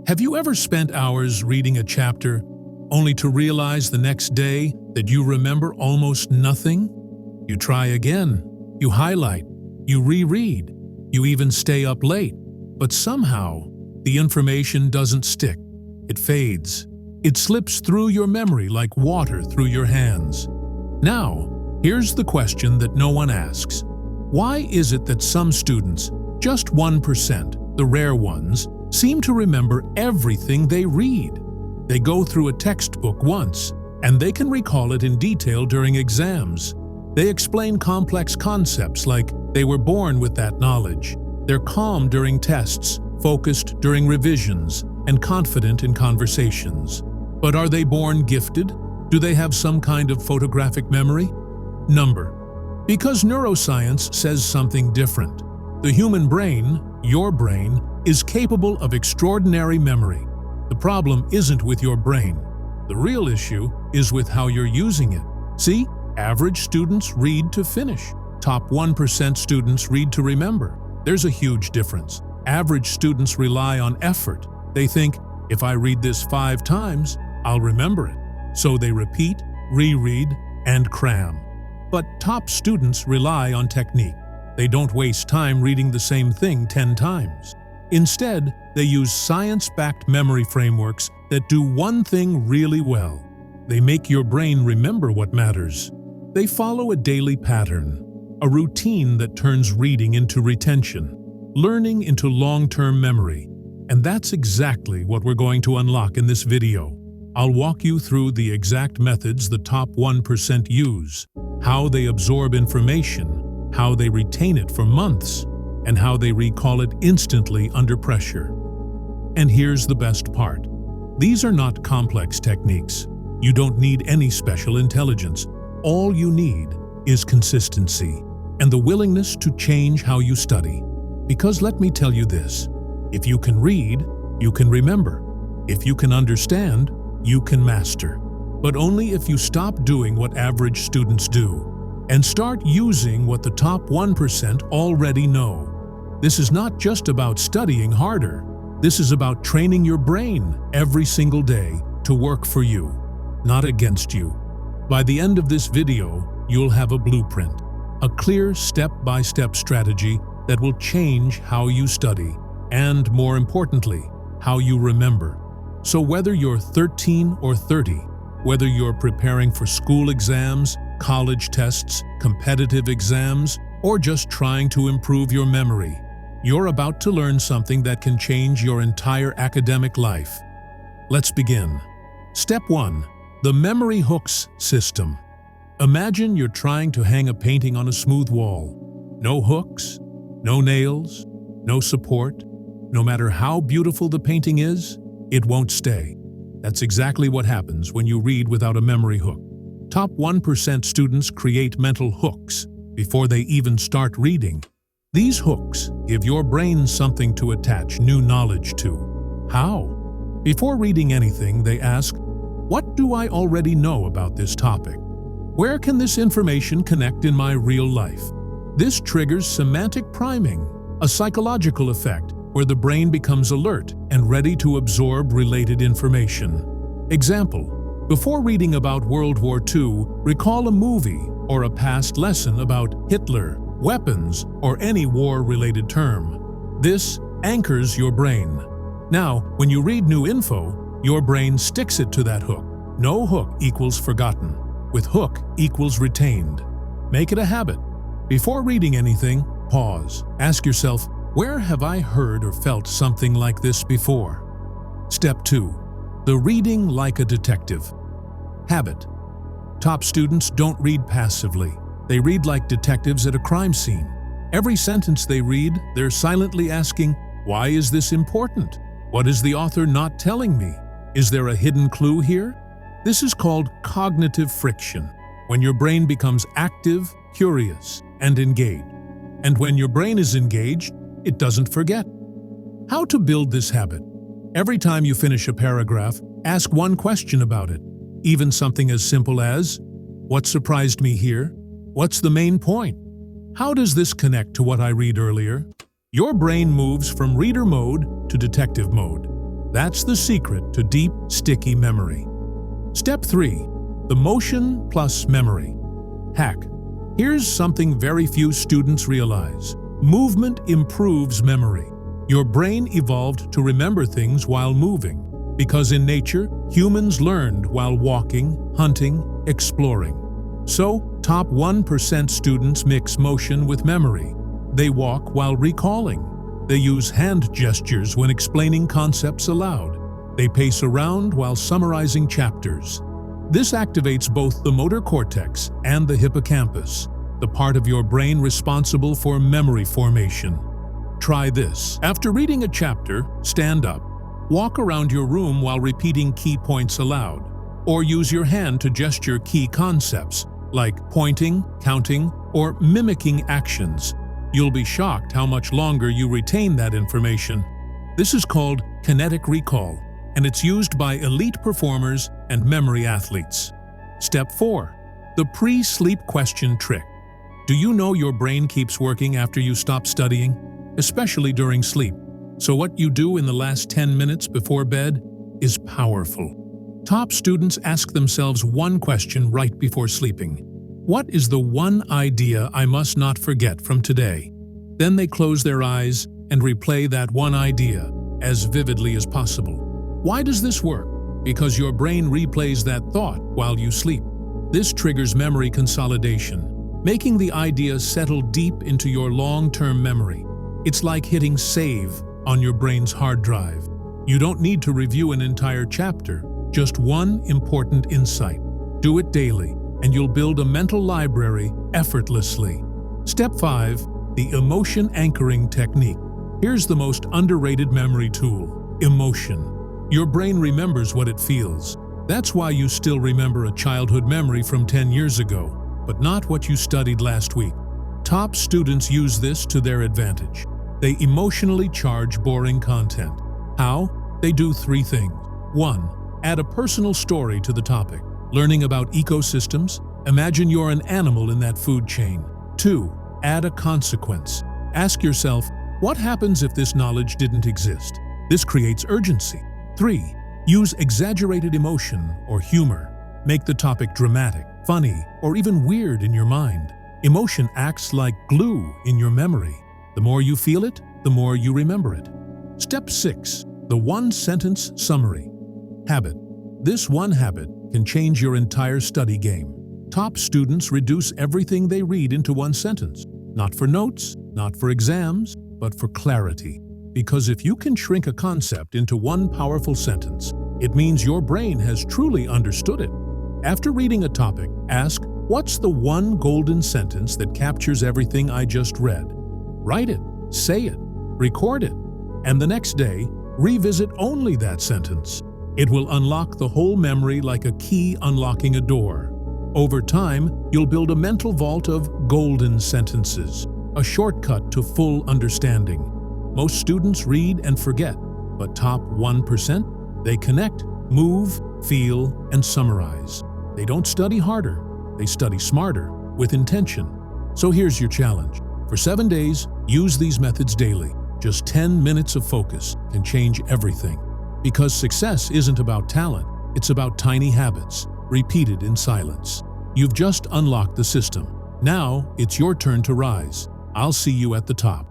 Have you ever spent hours reading a chapter only to realize the next day that you remember almost nothing? You try again, you highlight, you reread, you even stay up late, but somehow the information doesn't stick. It fades. It slips through your memory like water through your hands. Now, here's the question that no one asks. Why is it that some students, just 1%, the rare ones, seem to remember everything they read? They go through a textbook once, and they can recall it in detail during exams. They explain complex concepts like they were born with that knowledge. They're calm during tests, focused during revisions, and confident in conversations. But are they born gifted? Do they have some kind of photographic memory? Number. Because neuroscience says something different. The human brain, your brain, is capable of extraordinary memory. The problem isn't with your brain. The real issue is with how you're using it. See, average students read to finish. Top 1% students read to remember. There's a huge difference. Average students rely on effort. They think, if I read this 5 times, I'll remember it. So they repeat, reread, and cram. But top students rely on technique. They don't waste time reading the same thing 10 times. Instead, they use science-backed memory frameworks that do one thing really well. They make your brain remember what matters. They follow a daily pattern, a routine that turns reading into retention, learning into long-term memory. And that's exactly what we're going to unlock in this video. I'll walk you through the exact methods the top 1% use, how they absorb information, how they retain it for months, and how they recall it instantly under pressure. And here's the best part. These are not complex techniques. You don't need any special intelligence. All you need is consistency and the willingness to change how you study. Because let me tell you this, if you can read, you can remember. If you can understand, you can master. But only if you stop doing what average students do and start using what the top 1% already know. This is not just about studying harder. This is about training your brain every single day to work for you, not against you. By the end of this video, you'll have a blueprint, a clear step-by-step strategy that will change how you study and, more importantly, how you remember. So whether you're 13 or 30, whether you're preparing for school exams, college tests, competitive exams, or just trying to improve your memory, you're about to learn something that can change your entire academic life. Let's begin. Step 1. The memory hooks system. Imagine you're trying to hang a painting on a smooth wall. No hooks, no nails, no support. No matter how beautiful the painting is, it won't stay. That's exactly what happens when you read without a memory hook. Top 1% students create mental hooks before they even start reading. These hooks give your brain something to attach new knowledge to. How? Before reading anything, they ask, what do I already know about this topic? Where can this information connect in my real life? This triggers semantic priming, a psychological effect where the brain becomes alert and ready to absorb related information. Example, before reading about World War II, recall a movie or a past lesson about Hitler, weapons, or any war-related term. This anchors your brain. Now, when you read new info, your brain sticks it to that hook. No hook equals forgotten. With hook equals retained. Make it a habit. Before reading anything, pause. Ask yourself, where have I heard or felt something like this before? Step 2. The reading like a detective. Habit. Top students don't read passively. They read like detectives at a crime scene. Every sentence they read, they're silently asking, why is this important? What is the author not telling me? Is there a hidden clue here? This is called cognitive friction, when your brain becomes active, curious, and engaged. And when your brain is engaged, it doesn't forget. How to build this habit? Every time you finish a paragraph, ask one question about it, even something as simple as, what surprised me here? What's the main point? How does this connect to what I read earlier? Your brain moves from reader mode to detective mode. That's the secret to deep, sticky memory. Step 3. The motion plus memory. Hack. Here's something very few students realize. Movement improves memory. Your brain evolved to remember things while moving, because in nature, humans learned while walking, hunting, exploring. So, top 1% students mix motion with memory. They walk while recalling. They use hand gestures when explaining concepts aloud. They pace around while summarizing chapters. This activates both the motor cortex and the hippocampus, the part of your brain responsible for memory formation. Try this. After reading a chapter, stand up. Walk around your room while repeating key points aloud, or use your hand to gesture key concepts, like pointing, counting, or mimicking actions. You'll be shocked how much longer you retain that information. This is called kinetic recall, and it's used by elite performers and memory athletes. Step 4. The pre-sleep question trick. Do you know your brain keeps working after you stop studying, especially during sleep? So what you do in the last 10 minutes before bed is powerful. Top students ask themselves one question right before sleeping. What is the one idea I must not forget from today? Then they close their eyes and replay that one idea as vividly as possible. Why does this work? Because your brain replays that thought while you sleep. This triggers memory consolidation, making the idea settle deep into your long-term memory. It's like hitting save on your brain's hard drive. You don't need to review an entire chapter, just one important insight. Do it daily, and you'll build a mental library effortlessly. Step 5. The emotion anchoring technique. Here's the most underrated memory tool: emotion. Your brain remembers what it feels. That's why you still remember a childhood memory from 10 years ago, but not what you studied last week. Top students use this to their advantage. They emotionally charge boring content. How? They do 3 things. 1. Add a personal story to the topic. Learning about ecosystems, imagine you're an animal in that food chain. 2. Add a consequence. Ask yourself, what happens if this knowledge didn't exist? This creates urgency. 3. Use exaggerated emotion or humor. Make the topic dramatic, funny, or even weird in your mind. Emotion acts like glue in your memory. The more you feel it, the more you remember it. Step 6. The one-sentence summary. Habit. This one habit can change your entire study game. Top students reduce everything they read into one sentence. Not for notes, not for exams, but for clarity. Because if you can shrink a concept into one powerful sentence, it means your brain has truly understood it. After reading a topic, ask, what's the one golden sentence that captures everything I just read? Write it, say it, record it, and the next day, revisit only that sentence. It will unlock the whole memory like a key unlocking a door. Over time, you'll build a mental vault of golden sentences, a shortcut to full understanding. Most students read and forget, but top 1%, they connect, move, feel, and summarize. They don't study harder, they study smarter, with intention. So here's your challenge. For 7 days, use these methods daily. Just 10 minutes of focus can change everything. Because success isn't about talent, it's about tiny habits, repeated in silence. You've just unlocked the system. Now, it's your turn to rise. I'll see you at the top.